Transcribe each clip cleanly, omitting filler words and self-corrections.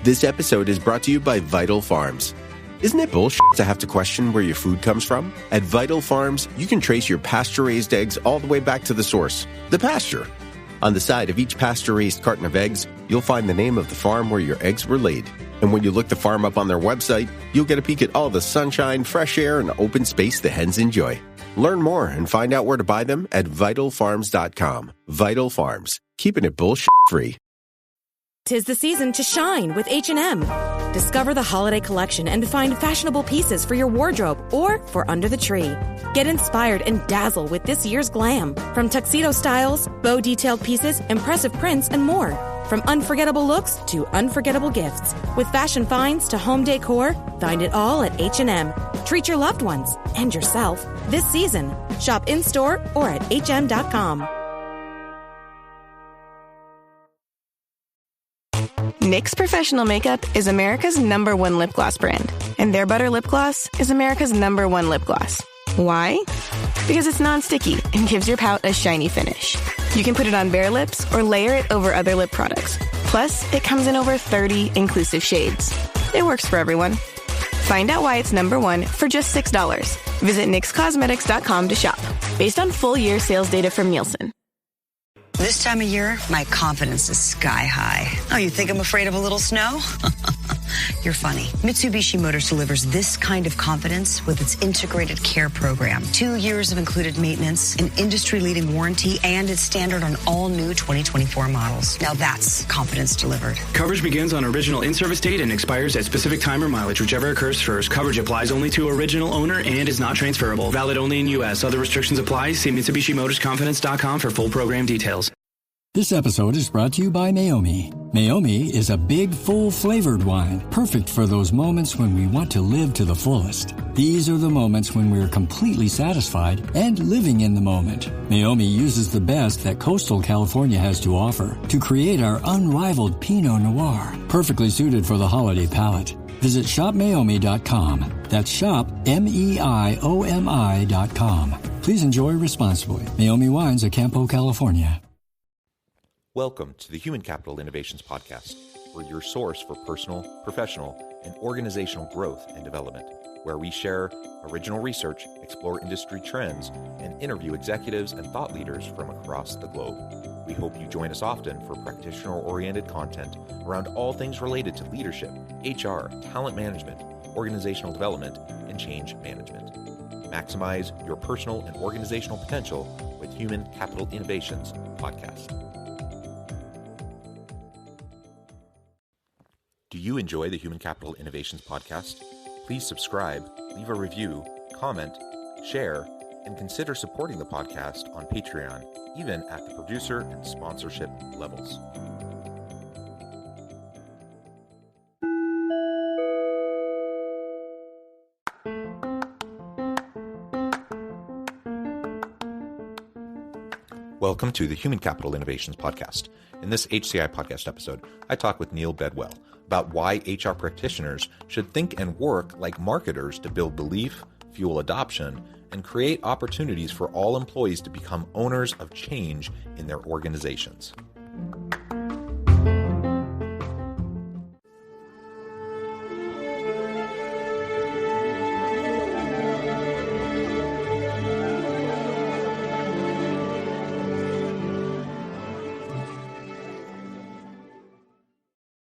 This episode is brought to you by Vital Farms. Isn't it bullshit to have to question where your food comes from? At Vital Farms, you can trace your pasture-raised eggs all the way back to the source, the pasture. On the side of each pasture-raised carton of eggs, you'll find the name of the farm where your eggs were laid. And when you look the farm up on their website, you'll get a peek at all the sunshine, fresh air, and open space the hens enjoy. Learn more and find out where to buy them at vitalfarms.com. Vital Farms, keeping it bullshit-free. 'Tis the season to shine with H&M. Discover the holiday collection and find fashionable pieces for your wardrobe or for under the tree. Get inspired and dazzle with this year's glam. From tuxedo styles, bow detailed pieces, impressive prints, and more. From unforgettable looks to unforgettable gifts. With fashion finds to home decor, find it all at H&M. Treat your loved ones and yourself this season. Shop in-store or at hm.com. NYX Professional Makeup is America's #1 lip gloss brand, and Their Butter Lip Gloss is America's #1 lip gloss. Why? Because it's non-sticky and gives your pout a shiny finish. You can put it on bare lips or layer it over other lip products. Plus, it comes in over 30 inclusive shades. It works for everyone. Find out why it's #1 for just $6. Visit NYXCosmetics.com to shop, based on full year sales data from Nielsen. This time of year, my confidence is sky high. Oh, you think I'm afraid of a little snow? You're funny. Mitsubishi Motors delivers this kind of confidence with its integrated care program. 2 years of included maintenance, an industry-leading warranty, and it's standard on all new 2024 models. Now that's confidence delivered. Coverage begins on original in-service date and expires at specific time or mileage, whichever occurs first. Coverage applies only to original owner and is not transferable. Valid only in U.S. Other restrictions apply. See MitsubishiMotorsConfidence.com for full program details. This episode is brought to you by Meiomi. Meiomi is a big, full-flavored wine, perfect for those moments when we want to live to the fullest. These are the moments when we're completely satisfied and living in the moment. Meiomi uses the best that coastal California has to offer to create our unrivaled Pinot Noir, perfectly suited for the holiday palate. Visit shopmeiomi.com. That's shop, MEIOMI.com. Please enjoy responsibly. Meiomi Wines of Campo, California. Welcome to the Human Capital Innovations Podcast. We're your source for personal, professional, and organizational growth and development, where we share original research, explore industry trends, and interview executives and thought leaders from across the globe. We hope you join us often for practitioner-oriented content around all things related to leadership, HR, talent management, organizational development, and change management. Maximize your personal and organizational potential with Human Capital Innovations Podcast. Do you enjoy the Human Capital Innovations Podcast? Please subscribe, leave a review, comment, share, and consider supporting the podcast on Patreon, even at the producer and sponsorship levels. Welcome to the Human Capital Innovations Podcast. In this HCI podcast episode, I talk with Neil Bedwell about why HR practitioners should think and work like marketers to build belief, fuel adoption, and create opportunities for all employees to become owners of change in their organizations.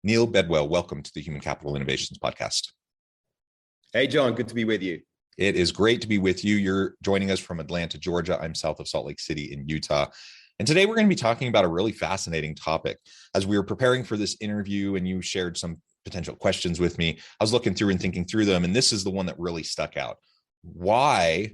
Neil Bedwell, welcome to the Human Capital Innovations Podcast. Hey, John, good to be with you. It is great to be with you. You're joining us from Atlanta, Georgia. I'm south of Salt Lake City in Utah. And today we're going to be talking about a really fascinating topic. As we were preparing for this interview and you shared some potential questions with me, I was looking through and thinking through them, and this is the one that really stuck out. Why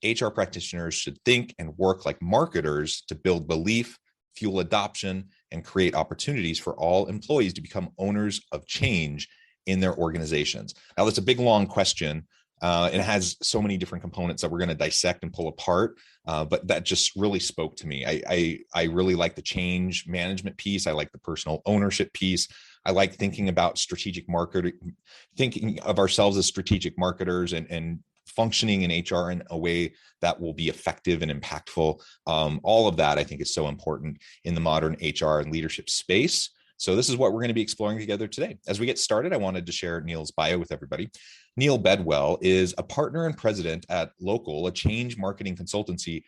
HR practitioners should think and work like marketers to build belief, fuel adoption, and create opportunities for all employees to become owners of change in their organizations. Now, that's a big, long question. It has so many different components that we're going to dissect and pull apart. But that just really spoke to me. I really like the change management piece. I like the personal ownership piece. I like thinking about strategic marketing, thinking of ourselves as strategic marketers and functioning in HR in a way that will be effective and impactful. All of that I think is so important in the modern HR and leadership space. So this is what we're going to be exploring together today. As we get started, I wanted to share Neil's bio with everybody. Neil Bedwell is a partner and president at Local, a change marketing consultancy,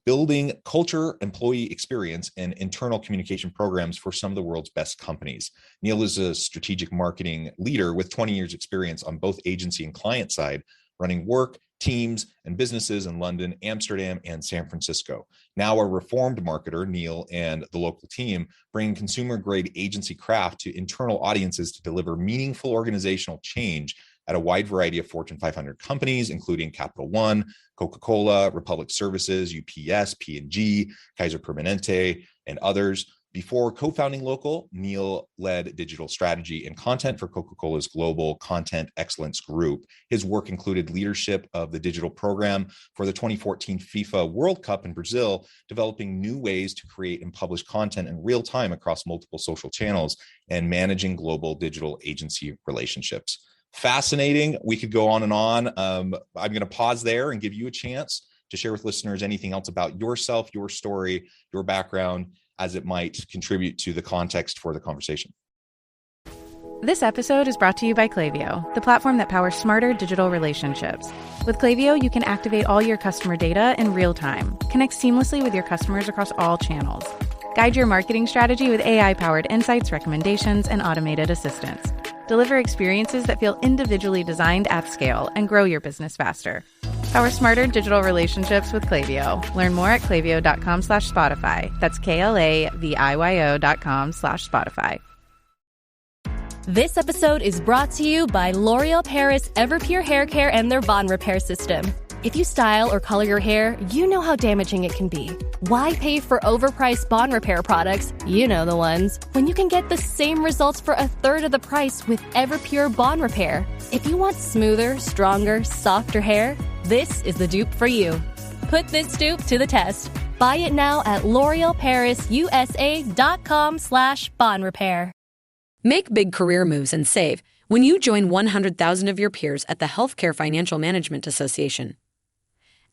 building culture, employee experience, and internal communication programs for some of the world's best companies. Neil is a strategic marketing leader with 20 years experience on both agency and client side, running work, teams, and businesses in London, Amsterdam, and San Francisco. Now a reformed marketer, Neil and the Local team bring consumer-grade agency craft to internal audiences to deliver meaningful organizational change at a wide variety of Fortune 500 companies, including Capital One, Coca-Cola, Republic Services, UPS, P&G, Kaiser Permanente, and others. Before co-founding Local, Neil led digital strategy and content for Coca-Cola's Global Content Excellence Group. His work included leadership of the digital program for the 2014 FIFA World Cup in Brazil, developing new ways to create and publish content in real time across multiple social channels, and managing global digital agency relationships. Fascinating. We could go on and on. I'm going to pause there and give you a chance to share with listeners anything else about yourself, your story, your background, as it might contribute to the context for the conversation. This episode is brought to you by Klaviyo, the platform that powers smarter digital relationships. With Klaviyo, you can activate all your customer data in real time, connect seamlessly with your customers across all channels, guide your marketing strategy with AI-powered insights, recommendations, and automated assistance. Deliver experiences that feel individually designed at scale and grow your business faster. Power smarter digital relationships with Klaviyo. Learn more at klaviyo.com/Spotify. That's KLAVIYO.com/Spotify. This episode is brought to you by L'Oreal Paris Everpure Hair Care and their Bond Repair System. If you style or color your hair, you know how damaging it can be. Why pay for overpriced bond repair products, you know the ones, when you can get the same results for a third of the price with Everpure Bond Repair? If you want smoother, stronger, softer hair, this is the dupe for you. Put this dupe to the test. Buy it now at l'orealparisusa.com/bond repair. Make big career moves and save when you join 100,000 of your peers at the Healthcare Financial Management Association.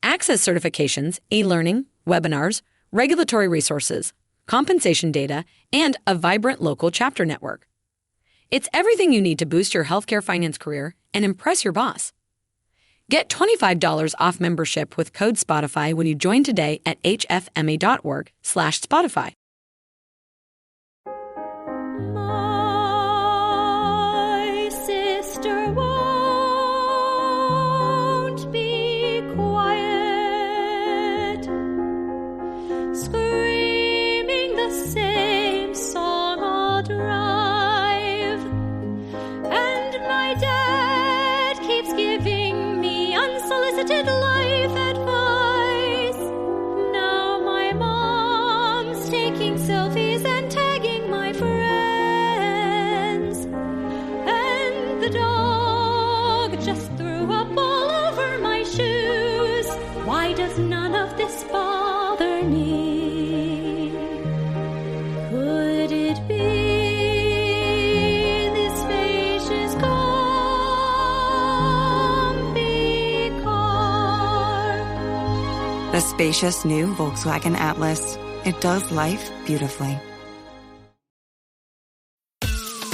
Access certifications, e-learning, webinars, regulatory resources, compensation data, and a vibrant local chapter network. It's everything you need to boost your healthcare finance career and impress your boss. Get $25 off membership with code Spotify when you join today at hfma.org/Spotify. My sister won't be quiet, screaming the same song all drive, and my dad keeps giving me unsolicited life advice. Now my mom's taking selfies and tagging my friends, and the dog just threw up all over my shoes. Why does none of this bother me? Could it be this spacious comfy car? The spacious new Volkswagen Atlas. It does life beautifully.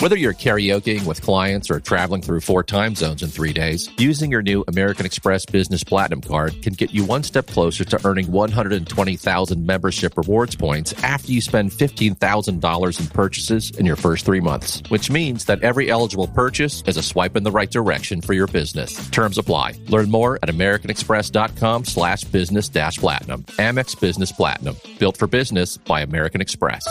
Whether you're karaokeing with clients or traveling through 4 time zones in 3 days, using your new American Express Business Platinum card can get you one step closer to earning 120,000 membership rewards points after you spend $15,000 in purchases in your first 3 months, which means that every eligible purchase is a swipe in the right direction for your business. Terms apply. Learn more at americanexpress.com/business-platinum. Amex Business Platinum. Built for business by American Express.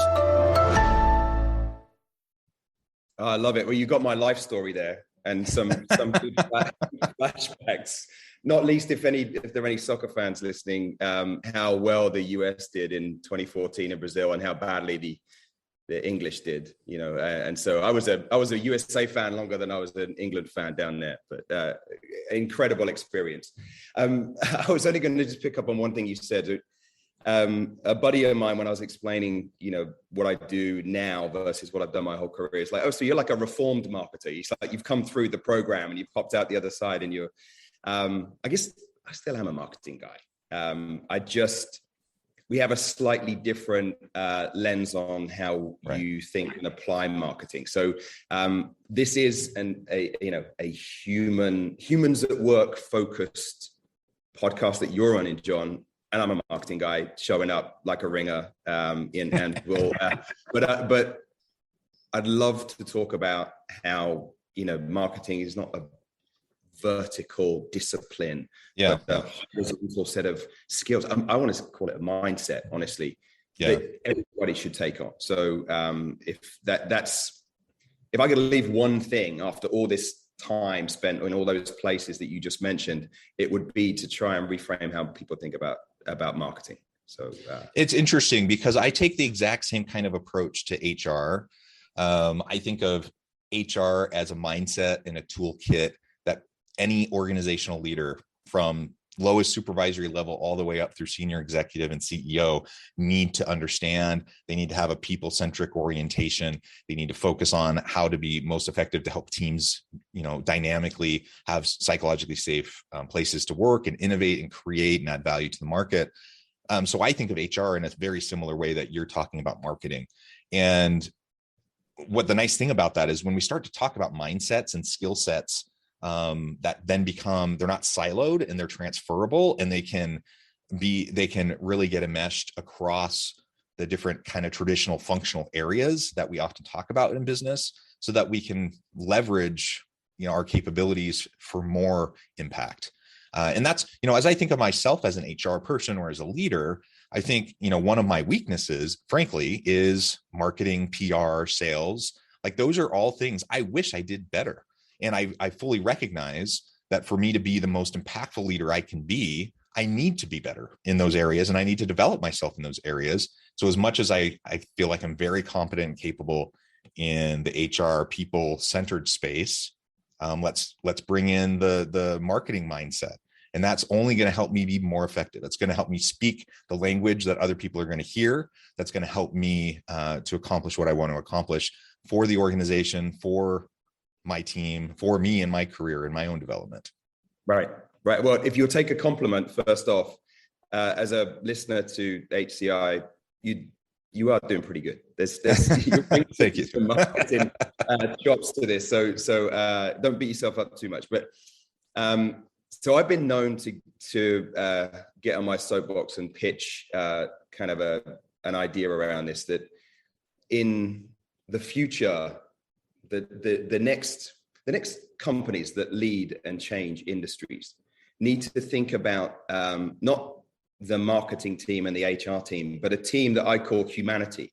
I love it. Well, you got my life story there and some good flashbacks. Not least if there are any soccer fans listening, how well the US did in 2014 in Brazil and how badly the English did. You know, and so I was a USA fan longer than I was an England fan down there. But incredible experience. I was only going to just pick up on one thing you said. A buddy of mine, when I was explaining, you know, what I do now versus what I've done my whole career, is like, oh, so you're like a reformed marketer. It's like you've come through the program and you've popped out the other side, and you're, I guess I still am a marketing guy. we have a slightly different lens on how you think and apply marketing. So this is a humans at work focused podcast that you're running, John. And I'm a marketing guy showing up like a ringer. But I'd love to talk about how, marketing is not a vertical discipline, but a horizontal set of skills. I want to call it a mindset, honestly, that everybody should take on. So if I could leave one thing after all this time spent in all those places that you just mentioned, it would be to try and reframe how people think about marketing. So it's interesting because I take the exact same kind of approach to HR. I think of HR as a mindset and a toolkit that any organizational leader from lowest supervisory level all the way up through senior executive and CEO need to understand. They need to have a people-centric orientation. They need to focus on how to be most effective to help teams, dynamically have psychologically safe places to work and innovate and create and add value to the market. So I think of HR in a very similar way that you're talking about marketing. And what the nice thing about that is when we start to talk about mindsets and skill sets, that then they're not siloed and they're transferable, and they can really get enmeshed across the different kind of traditional functional areas that we often talk about in business, so that we can leverage, our capabilities for more impact. And that's, as I think of myself as an HR person or as a leader, I think, one of my weaknesses, frankly, is marketing, PR, sales. Like those are all things I wish I did better. And I fully recognize that for me to be the most impactful leader I can be, I need to be better in those areas, and I need to develop myself in those areas. So as much as I feel like I'm very competent and capable in the HR people-centered space, let's bring in the marketing mindset. And that's only going to help me be more effective. It's going to help me speak the language that other people are going to hear. That's going to help me to accomplish what I want to accomplish for the organization, for my team, for me in my career and my own development. Right. Well, if you'll take a compliment first off, as a listener to HCI, you are doing pretty good. There's Thank you. Some marketing chops to this. So don't beat yourself up too much. But so I've been known to get on my soapbox and pitch kind of an idea around this, that in the future, the next companies that lead and change industries need to think about not the marketing team and the HR team, but a team that I call humanity.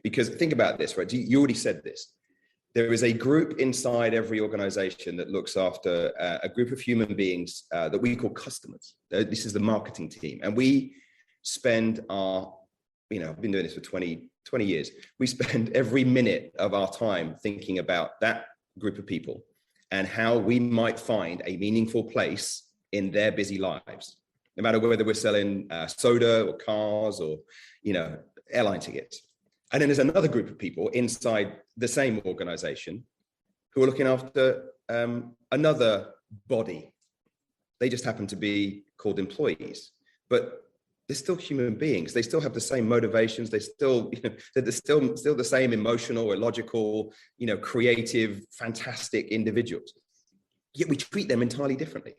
Because think about this, right? You already said this. There is a group inside every organization that looks after a group of human beings that we call customers. This is the marketing team. And we spend I've been doing this for 20 years. We spend every minute of our time thinking about that group of people and how we might find a meaningful place in their busy lives, no matter whether we're selling soda or cars or, airline tickets. And then there's another group of people inside the same organization who are looking after another body. They just happen to be called employees, but they're still human beings. They still have the same motivations. They're still the same emotional or logical, creative, fantastic individuals. Yet we treat them entirely differently.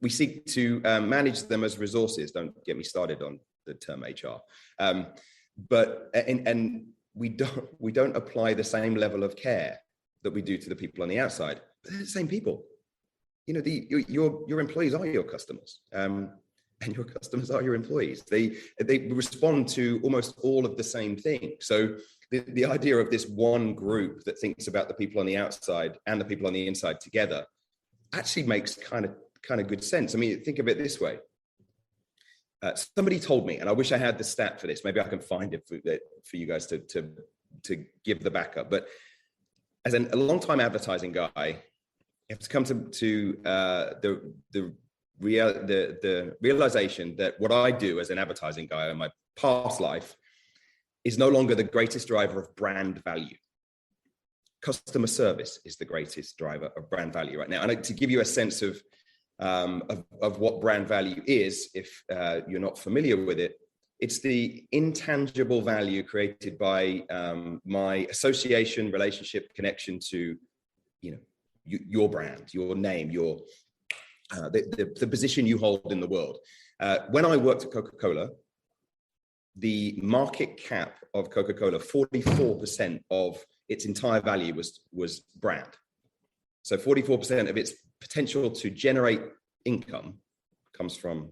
We seek to manage them as resources. Don't get me started on the term HR. But we don't apply the same level of care that we do to the people on the outside. But they're the same people. Your employees are your customers, and your customers are your employees. They respond to almost all of the same thing. So the idea of this one group that thinks about the people on the outside and the people on the inside together actually makes kind of good sense. I mean, think of it this way. Somebody told me, and I wish I had the stat for this. Maybe I can find it for you guys to give the backup. But as a long-time advertising guy, you have to come to the realization that what I do as an advertising guy in my past life is no longer the greatest driver of brand value. Customer service is the greatest driver of brand value right now. And to give you a sense of what brand value is, if you're not familiar with it, It's the intangible value created by my association, relationship, connection to, your brand, your name, your the position you hold in the world. When I worked at Coca-Cola, the market cap of Coca-Cola, 44% of its entire value was brand. So 44% of its potential to generate income comes from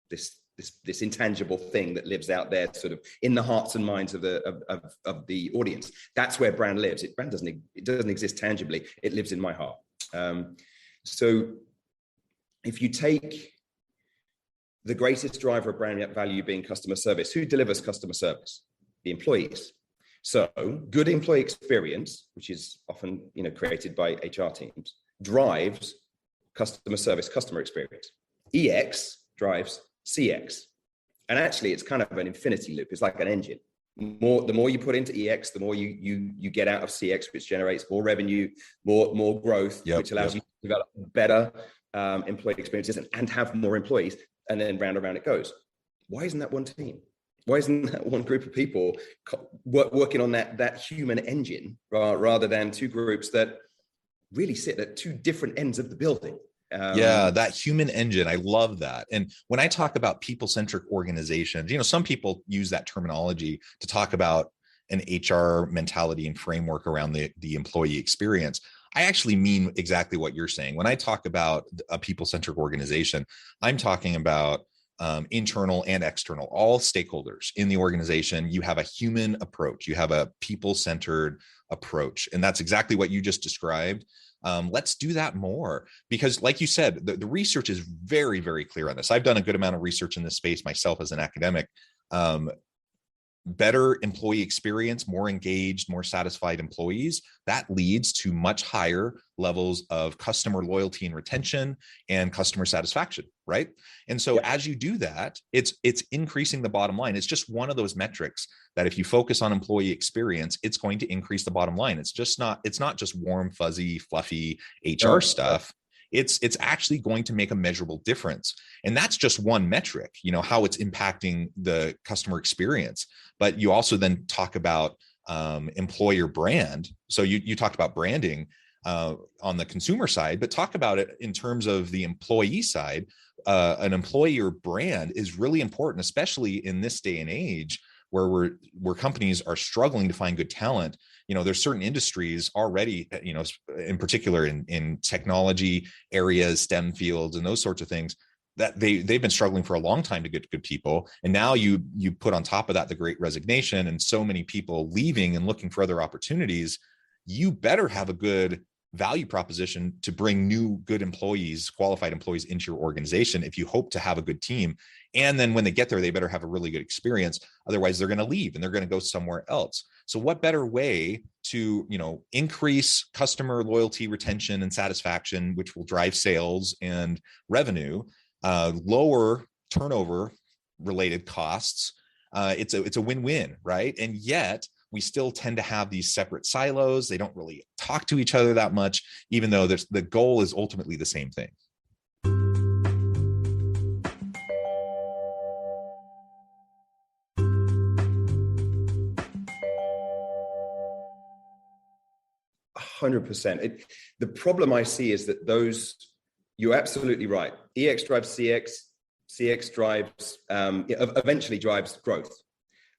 this intangible thing that lives out there, sort of in the hearts and minds of the audience. That's where brand lives. Brand doesn't exist tangibly. It lives in my heart. So if you take the greatest driver of brand value being customer service, who delivers customer service? The employees. So good employee experience, which is often created by HR teams, drives customer service, customer experience. EX drives CX. And actually, it's kind of an infinity loop. It's like an engine. The more you put into EX, the more you get out of CX, which generates more revenue, more growth, which allows you to develop better employee experiences and have more employees. And then round and round it goes. Why isn't that one team? Why isn't that one group of people working on that human engine rather than two groups that really sit at two different ends of the building? That human engine. I love that. And when I talk about people-centric organizations, some people use that terminology to talk about an HR mentality and framework around the employee experience. I actually mean exactly what you're saying. When I talk about a people-centric organization, I'm talking about internal and external, all stakeholders in the organization. You have a human approach. You have a people-centered approach. And that's exactly what you just described. Let's do that more, because like you said, the research is very, very clear on this. I've done a good amount of research in this space myself as an academic. Better employee experience, more engaged, more satisfied employees, that leads to much higher levels of customer loyalty and retention and customer satisfaction, right? And so as you do that, it's increasing the bottom line. It's just one of those metrics that if you focus on employee experience, it's going to increase the bottom line. It's not just warm, fuzzy, fluffy HR stuff. It's actually going to make a measurable difference. And that's just one metric, how it's impacting the customer experience. But you also then talk about employer brand. So you talked about branding on the consumer side, but talk about it in terms of the employee side. An employer brand is really important, especially in this day and age where companies are struggling to find good talent. There's certain industries already, in particular in technology areas, STEM fields, and those sorts of things, that they've been struggling for a long time to get good people. And now you put on top of that the Great Resignation and so many people leaving and looking for other opportunities. You better have a good value proposition to bring new good employees, qualified employees into your organization if you hope to have a good team. And then when they get there, they better have a really good experience. Otherwise, they're going to leave and they're going to go somewhere else. So what better way to, increase customer loyalty, retention, and satisfaction, which will drive sales and revenue, lower turnover related costs. It's a win-win, right? And yet we still tend to have these separate silos. They don't really talk to each other that much, even though the goal is ultimately the same thing. %. The problem I see is that you're absolutely right. EX drives CX, CX drives, eventually drives growth.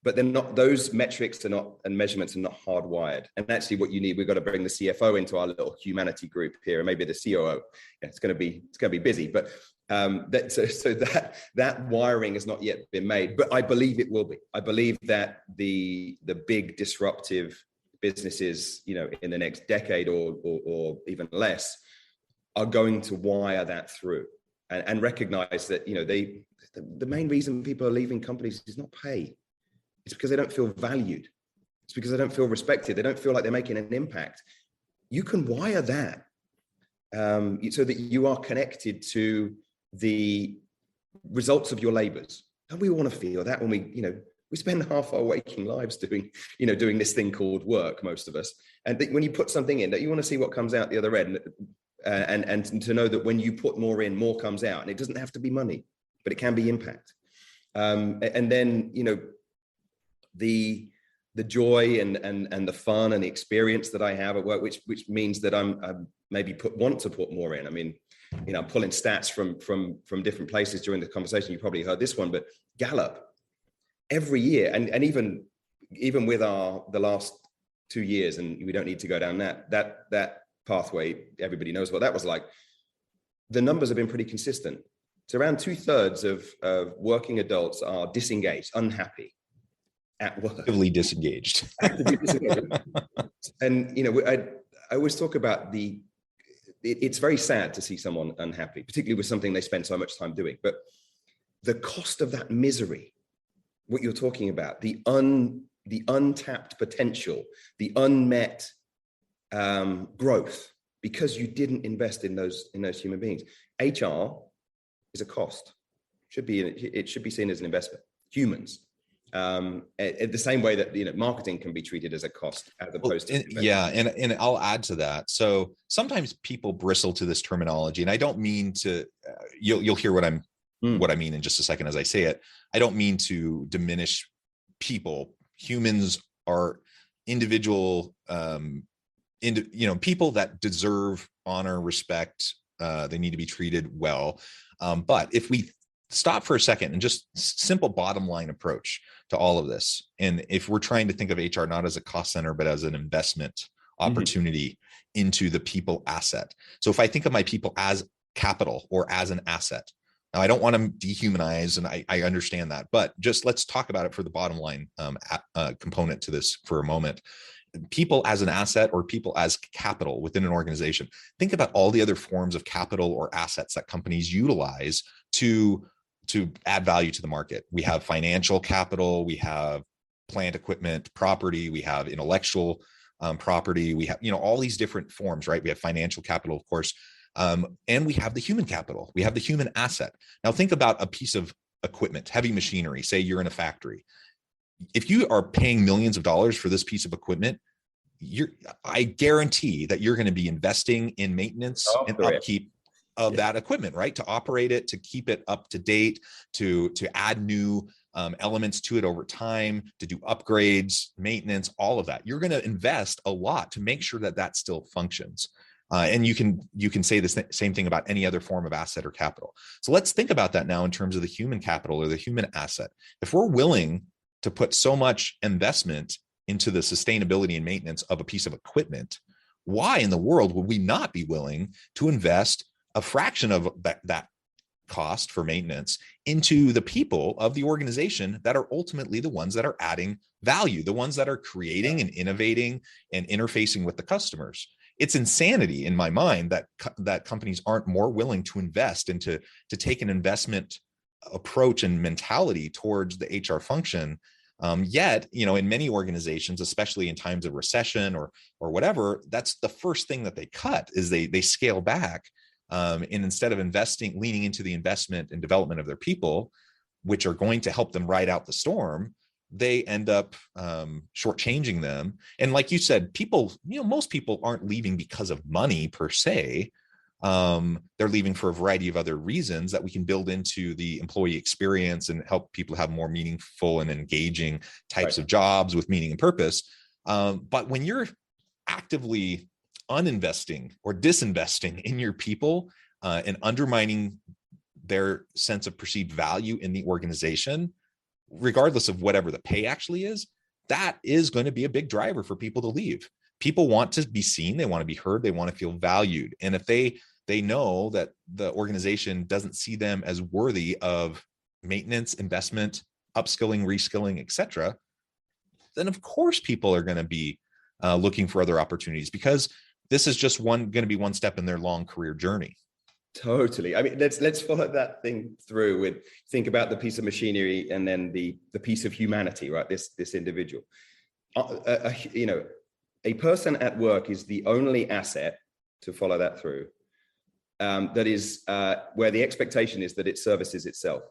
But they're not, those metrics and measurements are not hardwired. And actually what you need, we've got to bring the CFO into our little humanity group here, and maybe the COO. Yeah, it's going to be busy, but that wiring has not yet been made, but I believe it will be. I believe that the big disruptive businesses, in the next decade or even less, are going to wire that through and recognize that, the main reason people are leaving companies is not pay. It's because they don't feel valued. It's because they don't feel respected. They don't feel like they're making an impact. You can wire that so that you are connected to the results of your labors. And we want to feel that when we spend half our waking lives doing this thing called work, most of us. And when you put something in, that you want to see what comes out the other end, and to know that when you put more in, more comes out. And it doesn't have to be money, but it can be impact. And then, the joy and the fun and the experience that I have at work, which means that I'm maybe want to put more in. I mean, I'm pulling stats from different places during the conversation. You probably heard this one, but Gallup every year, and even with the last 2 years, and we don't need to go down that pathway. Everybody knows what that was like. The numbers have been pretty consistent. So around 2/3 of working adults are disengaged, unhappy at work. Actively disengaged. And, I always talk about it's very sad to see someone unhappy, particularly with something they spend so much time doing. But the cost of that misery, what you're talking about, the untapped potential, the unmet growth, because you didn't invest in those human beings. HR is a cost. It should be seen as an investment. Humans. The same way that marketing can be treated as a cost as opposed to and I'll add to that. So sometimes people bristle to this terminology, and I don't mean to. You'll hear what I mean in just a second as I say it. I don't mean to diminish people. Humans are individual, people that deserve honor, respect. They need to be treated well. But if we stop for a second and just simple bottom line approach to all of this. And if we're trying to think of HR not as a cost center, but as an investment opportunity into the people asset. So if I think of my people as capital or as an asset, now I don't want to dehumanize, and I understand that, but just let's talk about it for the bottom line component to this for a moment. People as an asset or people as capital within an organization. Think about all the other forms of capital or assets that companies utilize to add value to the market. We have financial capital, we have plant equipment, property, we have intellectual property, we have, all these different forms, right? We have financial capital, of course, and we have the human capital. We have the human asset. Now think about a piece of equipment, heavy machinery, say you're in a factory. If you are paying millions of dollars for this piece of equipment, I guarantee that you're going to be investing in maintenance and upkeep of that equipment, right? To operate it, to keep it up to date, to add new elements to it over time, to do upgrades, maintenance, all of that. You're going to invest a lot to make sure that still functions. And you can say the same thing about any other form of asset or capital. So let's think about that now in terms of the human capital or the human asset. If we're willing to put so much investment into the sustainability and maintenance of a piece of equipment, why in the world would we not be willing to invest a fraction of that cost for maintenance into the people of the organization that are ultimately the ones that are adding value, the ones that are creating and innovating and interfacing with the customers? It's insanity in my mind that companies aren't more willing to invest and to take an investment approach and mentality towards the HR function. Yet, in many organizations, especially in times of recession or whatever, that's the first thing that they cut is they scale back. And instead of leaning into the investment and development of their people, which are going to help them ride out the storm, they end up shortchanging them. And like you said, people, most people aren't leaving because of money per se. They're leaving for a variety of other reasons that we can build into the employee experience and help people have more meaningful and engaging types of jobs with meaning and purpose. But when you're actively uninvesting or disinvesting in your people and undermining their sense of perceived value in the organization, regardless of whatever the pay actually is, that is going to be a big driver for people to leave. People want to be seen, they want to be heard, they want to feel valued. And if they know that the organization doesn't see them as worthy of maintenance, investment, upskilling, reskilling, etc., then of course people are going to be looking for other opportunities, because this is just going to be one step in their long career journey. Totally. I mean, let's follow that thing through with, think about the piece of machinery and then the piece of humanity, right? This individual, a person at work is the only asset, to follow that through, that is where the expectation is that it services itself,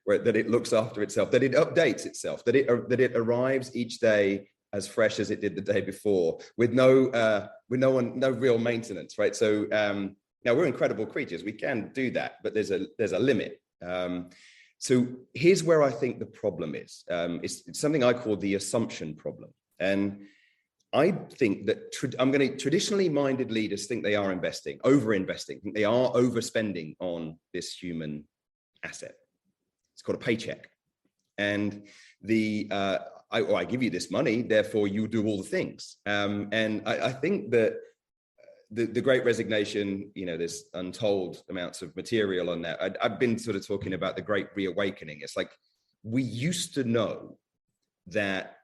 right? That it looks after itself, that it updates itself, that it arrives each day as fresh as it did the day before, with no real maintenance, right? So now we're incredible creatures. We can do that, but there's a limit. So here's where I think the problem is. It's something I call the assumption problem. And I think that traditionally minded leaders think they are over-investing, think they are overspending on this human asset. It's called a paycheck. And I give you this money, therefore you do all the things. And I think that the Great Resignation, there's untold amounts of material on that. I've been sort of talking about the Great Reawakening. It's like we used to know that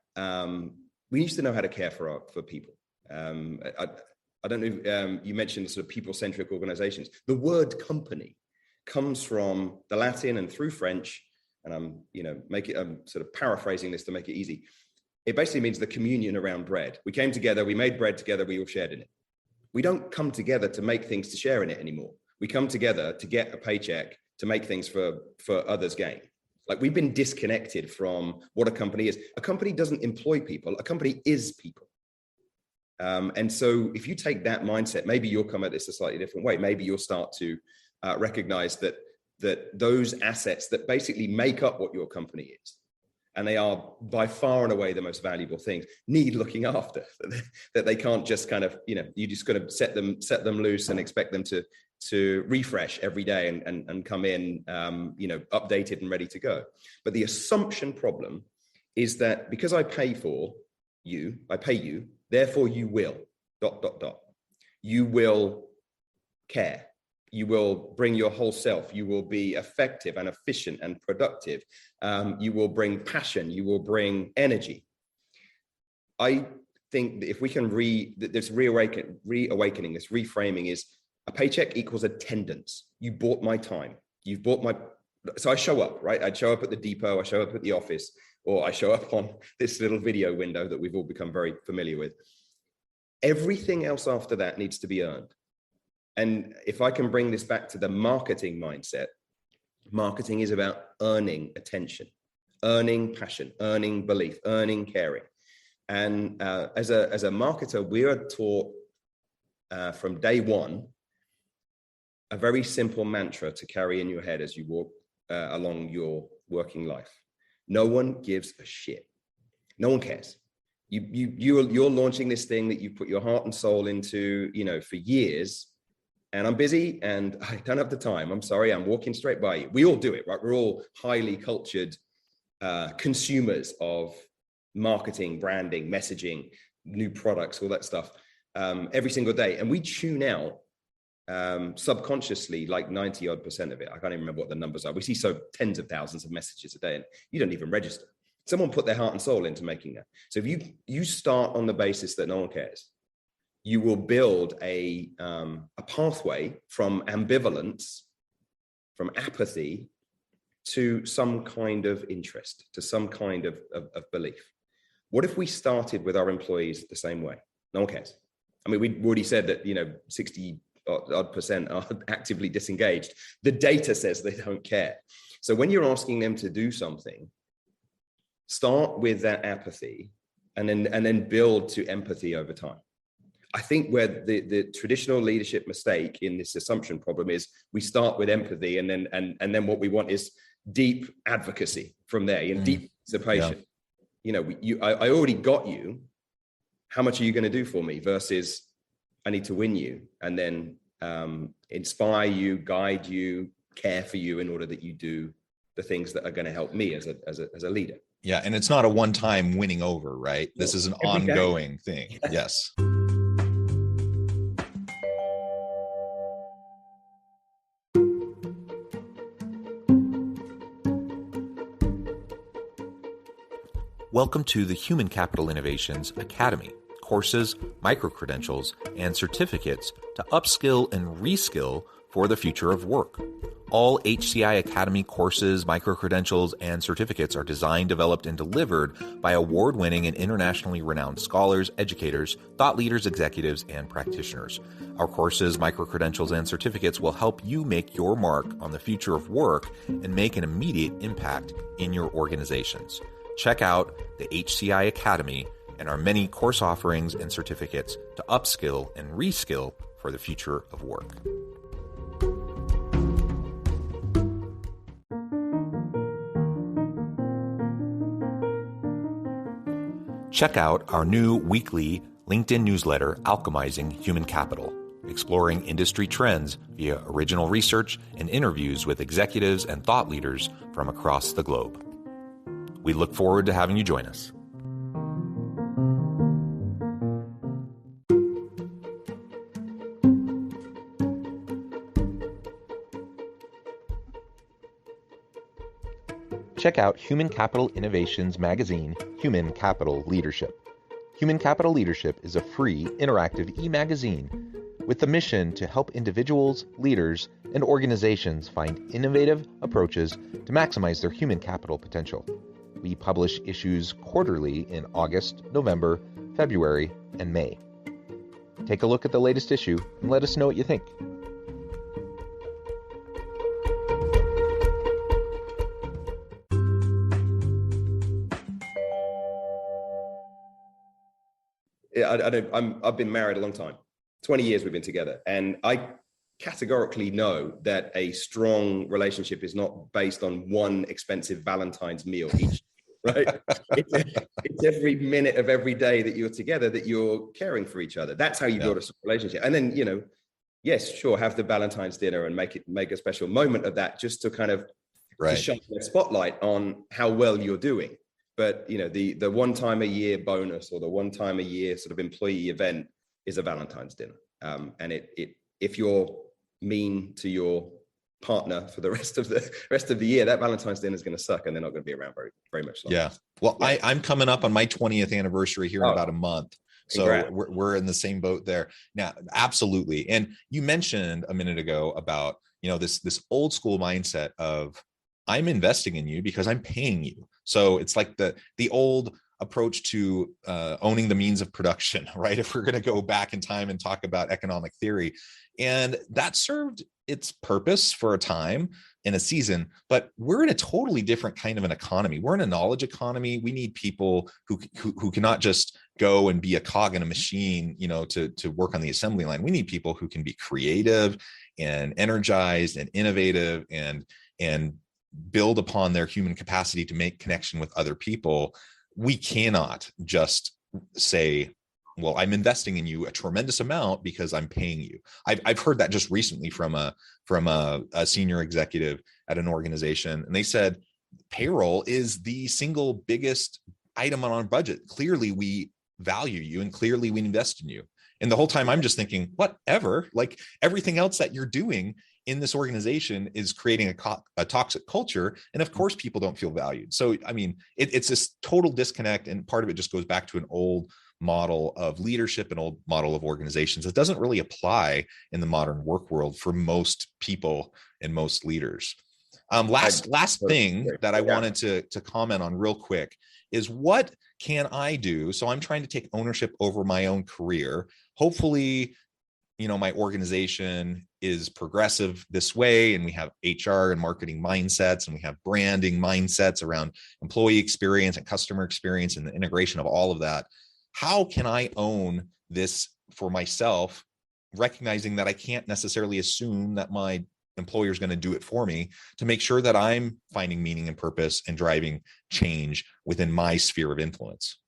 we used to know how to care for people. I don't know. You mentioned sort of people-centric organizations. The word company comes from the Latin and through French. And I'm sort of paraphrasing this to make it easy. It basically means the communion around bread. We came together, we made bread together, we all shared in it. We don't come together to make things to share in it anymore. We come together to get a paycheck, to make things for others' gain. Like, we've been disconnected from what a company is. A company doesn't employ people, a company is people. And so if you take that mindset, maybe you'll come at this a slightly different way. Maybe you'll start to recognize that those assets that basically make up what your company is, and they are by far and away the most valuable things, need looking after, that they can't just kind of, you just got to set them loose and expect them to refresh every day and come in, updated and ready to go. But the assumption problem is that because I pay you, therefore you will, ... You will care. You will bring your whole self. You will be effective and efficient and productive. You will bring passion. You will bring energy. I think that if we can this reawakening, this reframing is a paycheck equals attendance. You bought my time. You've bought so I show up, right? I'd show up at the depot. I show up at the office, or I show up on this little video window that we've all become very familiar with. Everything else after that needs to be earned. And if I can bring this back to the marketing mindset, marketing is about earning attention, earning passion, earning belief, earning caring. And as a marketer, we are taught from day one a very simple mantra to carry in your head as you walk along your working life. No one gives a shit. No one cares. You're launching this thing that you put your heart and soul into, for years. And I'm busy and I don't have the time. I'm sorry, I'm walking straight by you. We all do it, right? We're all highly cultured consumers of marketing, branding, messaging, new products, all that stuff every single day. And we tune out subconsciously like 90% of it. I can't even remember what the numbers are. We see tens of thousands of messages a day and you don't even register. Someone put their heart and soul into making that. So if you start on the basis that no one cares, you will build a pathway from ambivalence, from apathy, to some kind of interest, to some kind of belief. What if we started with our employees the same way? No one cares. I mean, we already said that 60% are actively disengaged. The data says they don't care. So when you're asking them to do something, start with that apathy and then build to empathy over time. I think where the traditional leadership mistake in this assumption problem is we start with empathy and then what we want is deep advocacy from there, deep participation. Yeah. I already got you. How much are you going to do for me? Versus I need to win you and then inspire you, guide you, care for you in order that you do the things that are going to help me as a leader. Yeah, and it's not a one-time winning over, right? This is an ongoing thing. Yes. Welcome to the Human Capital Innovations Academy. Courses, micro-credentials, and certificates to upskill and reskill for the future of work. All HCI Academy courses, micro-credentials, and certificates are designed, developed, and delivered by award-winning and internationally renowned scholars, educators, thought leaders, executives, and practitioners. Our courses, micro-credentials, and certificates will help you make your mark on the future of work and make an immediate impact in your organizations. Check out the HCI Academy and our many course offerings and certificates to upskill and reskill for the future of work. Check out our new weekly LinkedIn newsletter, Alchemizing Human Capital, exploring industry trends via original research and interviews with executives and thought leaders from across the globe. We look forward to having you join us. Check out Human Capital Innovations magazine, Human Capital Leadership. Human Capital Leadership is a free, interactive e-magazine with the mission to help individuals, leaders, and organizations find innovative approaches to maximize their human capital potential. We publish issues quarterly in August, November, February, and May. Take a look at the latest issue and let us know what you think. I've been married a long time, 20 years we've been together. And I categorically know that a strong relationship is not based on one expensive Valentine's meal each, right? It's every minute of every day that you're together that you're caring for each other. That's how you build a relationship. And then, yes, sure, have the Valentine's dinner and make a special moment of that, just to kind of to shine the spotlight on how well you're doing. But the one time a year bonus or the one time a year sort of employee event is a Valentine's dinner. And if you're mean to your partner for the rest of the year, that Valentine's dinner is going to suck, and they're not going to be around very, very much longer. Yeah. Well, I'm coming up on my 20th anniversary here in about a month. So we're in the same boat there. Now, absolutely. And you mentioned a minute ago about, this old school mindset of, I'm investing in you because I'm paying you. So it's like the old approach to owning the means of production, right? If we're going to go back in time and talk about economic theory, and that served its purpose for a time in a season, but we're in a totally different kind of an economy. We're in a knowledge economy. We need people who cannot just go and be a cog in a machine, to work on the assembly line. We need people who can be creative and energized and innovative and build upon their human capacity to make connection with other people. We cannot just say, well, I'm investing in you a tremendous amount because I'm paying you. I've heard that just recently from a senior executive at an organization, and they said payroll is the single biggest item on our budget. Clearly, we value you, and clearly we invest in you. And the whole time I'm just thinking, whatever, like everything else that you're doing in this organization is creating a toxic culture. And of course, people don't feel valued. So, I mean, it's this total disconnect. And part of it just goes back to an old model of leadership, an old model of organizations that doesn't really apply in the modern work world for most people and most leaders. Last thing that I wanted to comment on real quick is, what can I do? So I'm trying to take ownership over my own career. Hopefully, my organization is progressive this way, and we have HR and marketing mindsets, and we have branding mindsets around employee experience and customer experience and the integration of all of that. How can I own this for myself, recognizing that I can't necessarily assume that my employer is going to do it for me, to make sure that I'm finding meaning and purpose and driving change within my sphere of influence?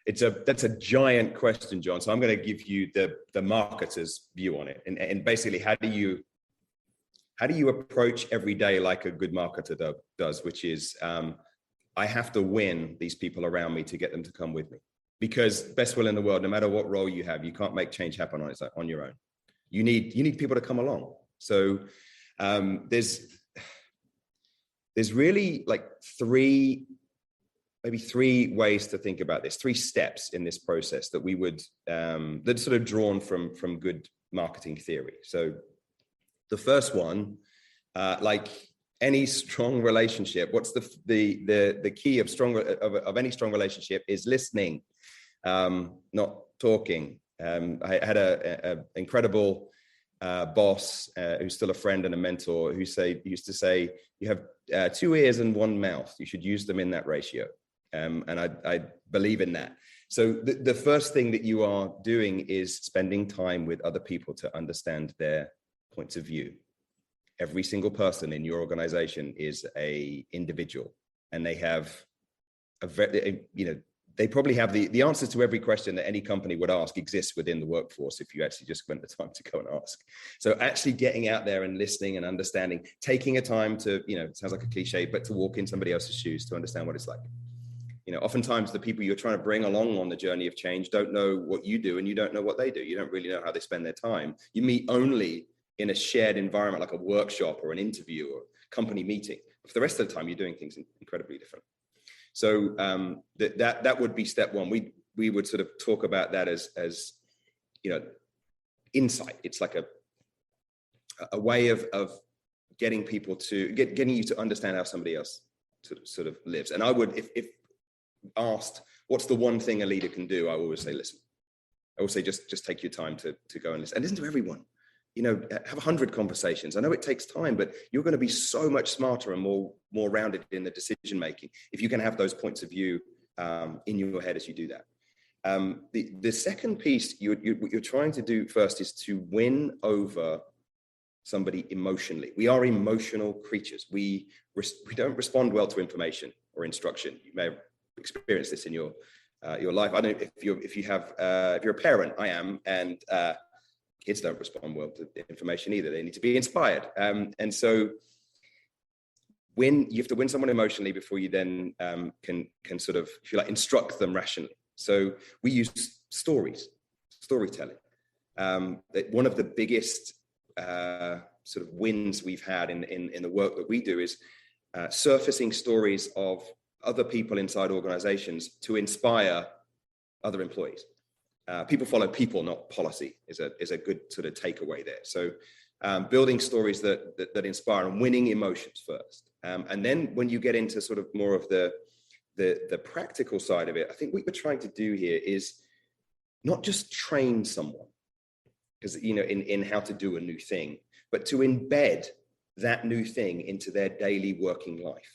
That's a giant question, John. So I'm going to give you the marketer's view on it. And basically, how do you approach every day like a good marketer does, which is, I have to win these people around me to get them to come with me. Because best will in the world, no matter what role you have, you can't make change happen on your own. You need people to come along. So there's really like maybe three ways to think about this, 3 steps in this process that we would, that's sort of drawn from good marketing theory. So the first one, like any strong relationship, what's the key of any strong relationship is listening, not talking. I had an incredible boss who's still a friend and a mentor who used to say, you have 2 ears and 1 mouth. You should use them in that ratio. And I believe in that. So the first thing that you are doing is spending time with other people to understand their points of view. Every single person in your organization is a individual, and they have they probably have the answers to every question that any company would ask exists within the workforce if you actually just spent the time to go and ask. So actually getting out there and listening and understanding, taking a time to, it sounds like a cliche, but to walk in somebody else's shoes to understand what it's like. Oftentimes the people you're trying to bring along on the journey of change don't know what you do and you don't know what they do. You don't really know how they spend their time. You meet only in a shared environment like a workshop or an interview or company meeting. For the rest of the time, you're doing things incredibly different. So that would be step one. We would sort of talk about that as insight. It's like a way of getting people to getting you to understand how somebody else sort of lives. And I would, if asked, what's the one thing a leader can do? I always say, listen. I always say, just take your time to go and listen to everyone. Have 100 conversations. I know it takes time, but you're going to be so much smarter and more rounded in the decision making if you can have those points of view in your head as you do that. The second piece what you're trying to do first is to win over somebody emotionally. We are emotional creatures. We don't respond well to information or instruction. You may have experienced this in your life. I don't know if you're a parent. I am, and kids don't respond well to information either. They need to be inspired. And so when you have to win someone emotionally before you then can sort of, if you like, instruct them rationally. So we use storytelling. One of the biggest sort of wins we've had in the work that we do is surfacing stories of other people inside organizations to inspire other employees. People follow people, not policy, is a good sort of takeaway there. So building stories that inspire and winning emotions first. And then when you get into sort of more of the practical side of it, I think what we're trying to do here is not just train someone, because in how to do a new thing, but to embed that new thing into their daily working life.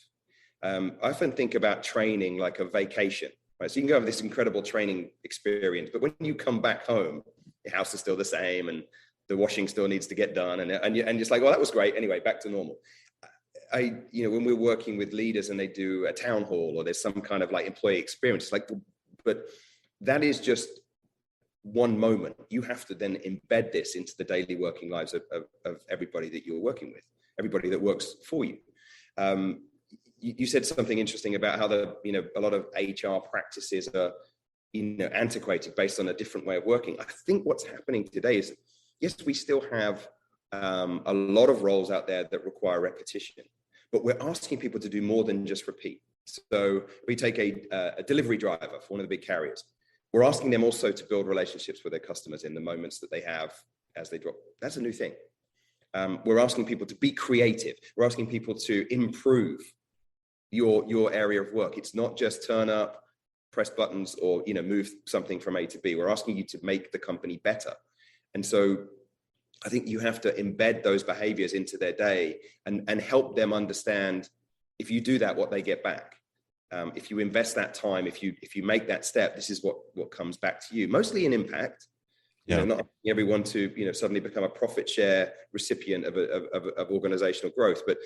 I often think about training like a vacation. Right, so you can go have this incredible training experience, but when you come back home, your house is still the same and the washing still needs to get done. And you're just like, well, that was great. Anyway, back to normal. When we're working with leaders and they do a town hall or there's some kind of like employee experience, it's like, but that is just one moment. You have to then embed this into the daily working lives of everybody that you're working with, everybody that works for you. You said something interesting about how a lot of HR practices are, antiquated based on a different way of working. I think what's happening today is, yes, we still have a lot of roles out there that require repetition, but we're asking people to do more than just repeat. So we take a delivery driver for one of the big carriers. We're asking them also to build relationships with their customers in the moments that they have as they drop. That's a new thing. We're asking people to be creative. We're asking people to improve your area of work. It's not just turn up, press buttons, or move something from A to B. We're asking you to make the company better. And so I think you have to embed those behaviors into their day and help them understand, if you do that, what they get back. If you invest that time, if you make that step, this is what comes back to you, mostly in impact. Not asking everyone to suddenly become a profit share recipient of organizational growth, but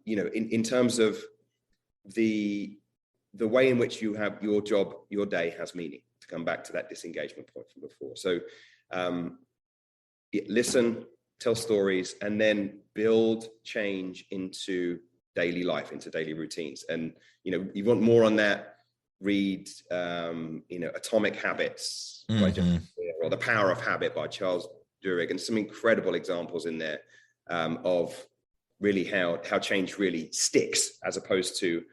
in terms of the way in which you have your job, your day has meaning, to come back to that disengagement point from before. So listen, tell stories, and then build change into daily life, into daily routines. And you want more on that, read Atomic Habits by James Clear, or The Power of Habit by Charles Duhigg, and some incredible examples in there of really how change really sticks, as opposed to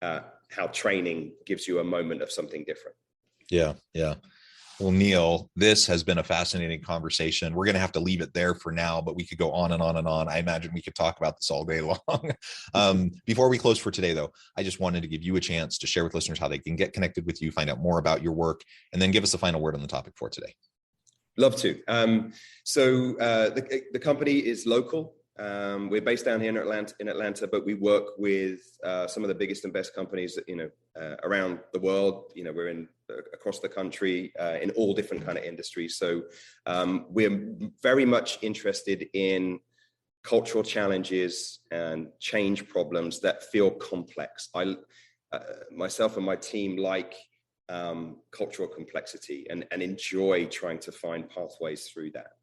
how training gives you a moment of something different. Yeah. Well, Neil, this has been a fascinating conversation. We're going to have to leave it there for now, but we could go on and on and on. I imagine we could talk about this all day long. Before we close for today, though, I just wanted to give you a chance to share with listeners how they can get connected with you, find out more about your work, and then give us a final word on the topic for today. Love to. So the company is local. We're based down here in Atlanta, but we work with some of the biggest and best companies around the world. We're in across the country in all different kind of industries. So we're very much interested in cultural challenges and change problems that feel complex. I myself and my team like cultural complexity and enjoy trying to find pathways through that.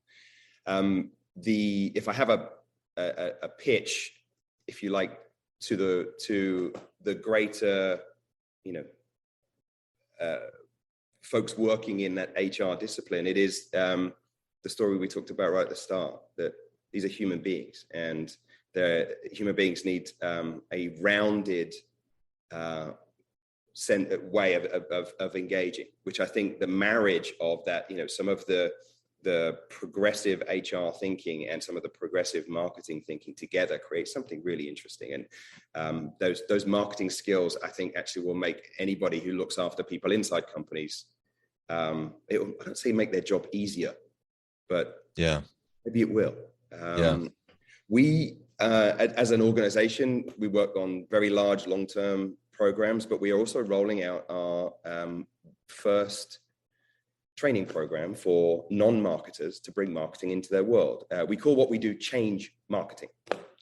If I have a pitch, if you like, to the greater, folks working in that HR discipline, it is the story we talked about right at the start, that these are human beings, and human beings need a rounded way of engaging, which I think the marriage of that, some of the progressive HR thinking and some of the progressive marketing thinking together creates something really interesting. And those marketing skills, I think, actually will make anybody who looks after people inside companies, I don't say make their job easier, but maybe it will. We, as an organization, we work on very large long-term programs, but we are also rolling out our first training program for non-marketers to bring marketing into their world. We call what we do change marketing.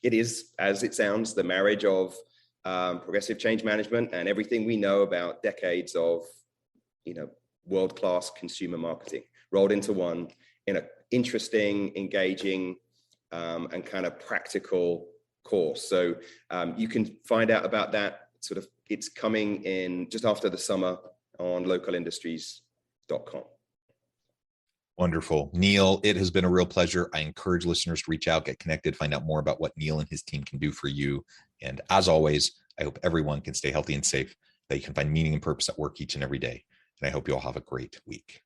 It is, as it sounds, the marriage of progressive change management and everything we know about decades of, world-class consumer marketing rolled into one in an interesting, engaging, and kind of practical course. So you can find out about that. It's coming in just after the summer on localindustries.com. Wonderful. Neil, it has been a real pleasure. I encourage listeners to reach out, get connected, find out more about what Neil and his team can do for you. And as always, I hope everyone can stay healthy and safe, that you can find meaning and purpose at work each and every day. And I hope you all have a great week.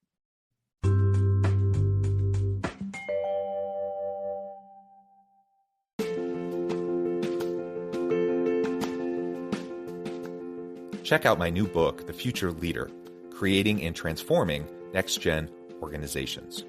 Check out my new book, The Future Leader, Creating and Transforming Next-Gen Organizations.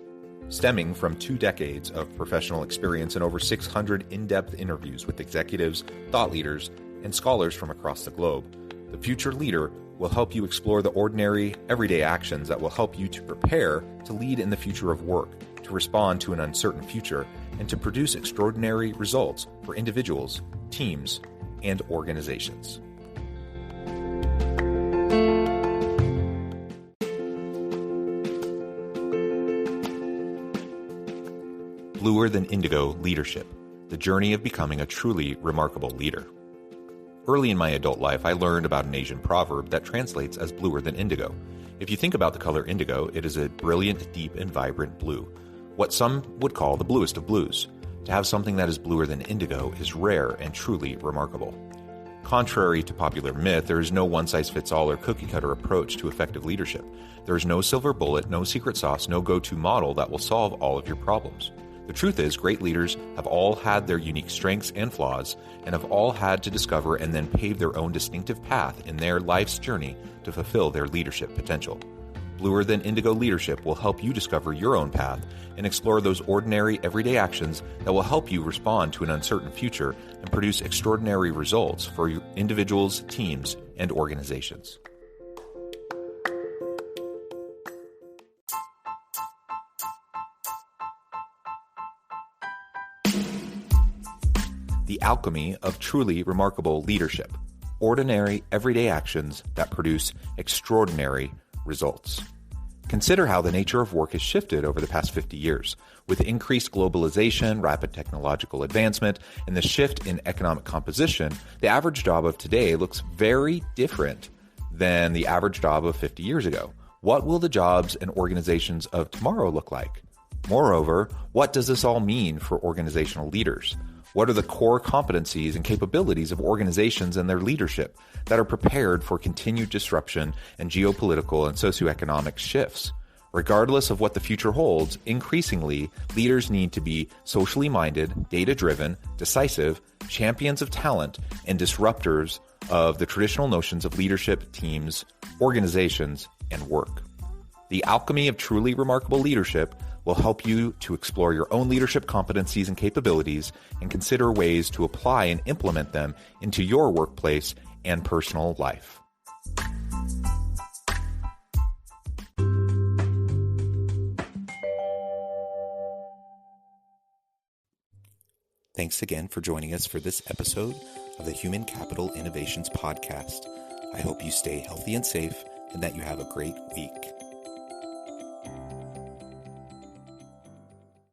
Stemming from 2 decades of professional experience and over 600 in-depth interviews with executives, thought leaders, and scholars from across the globe, The Future Leader will help you explore the ordinary, everyday actions that will help you to prepare to lead in the future of work, to respond to an uncertain future, and to produce extraordinary results for individuals, teams, and organizations. Bluer Than Indigo Leadership, the journey of becoming a truly remarkable leader. Early in my adult life, I learned about an Asian proverb that translates as bluer than indigo. If you think about the color indigo, it is a brilliant, deep, and vibrant blue, what some would call the bluest of blues. To have something that is bluer than indigo is rare and truly remarkable. Contrary to popular myth, there is no one-size-fits-all or cookie-cutter approach to effective leadership. There is no silver bullet, no secret sauce, no go-to model that will solve all of your problems. The truth is, great leaders have all had their unique strengths and flaws, and have all had to discover and then pave their own distinctive path in their life's journey to fulfill their leadership potential. Bluer Than Indigo Leadership will help you discover your own path and explore those ordinary, everyday actions that will help you respond to an uncertain future and produce extraordinary results for individuals, teams, and organizations. The Alchemy of Truly Remarkable Leadership. Ordinary, everyday actions that produce extraordinary results. Consider how the nature of work has shifted over the past 50 years. With increased globalization, rapid technological advancement, and the shift in economic composition, the average job of today looks very different than the average job of 50 years ago. What will the jobs and organizations of tomorrow look like? Moreover, what does this all mean for organizational leaders? What are the core competencies and capabilities of organizations and their leadership that are prepared for continued disruption and geopolitical and socioeconomic shifts? Regardless of what the future holds, increasingly, leaders need to be socially minded, data-driven, decisive, champions of talent, and disruptors of the traditional notions of leadership, teams, organizations, and work. The Alchemy of Truly Remarkable Leadership will help you to explore your own leadership competencies and capabilities and consider ways to apply and implement them into your workplace and personal life. Thanks again for joining us for this episode of the Human Capital Innovations Podcast. I hope you stay healthy and safe and that you have a great week.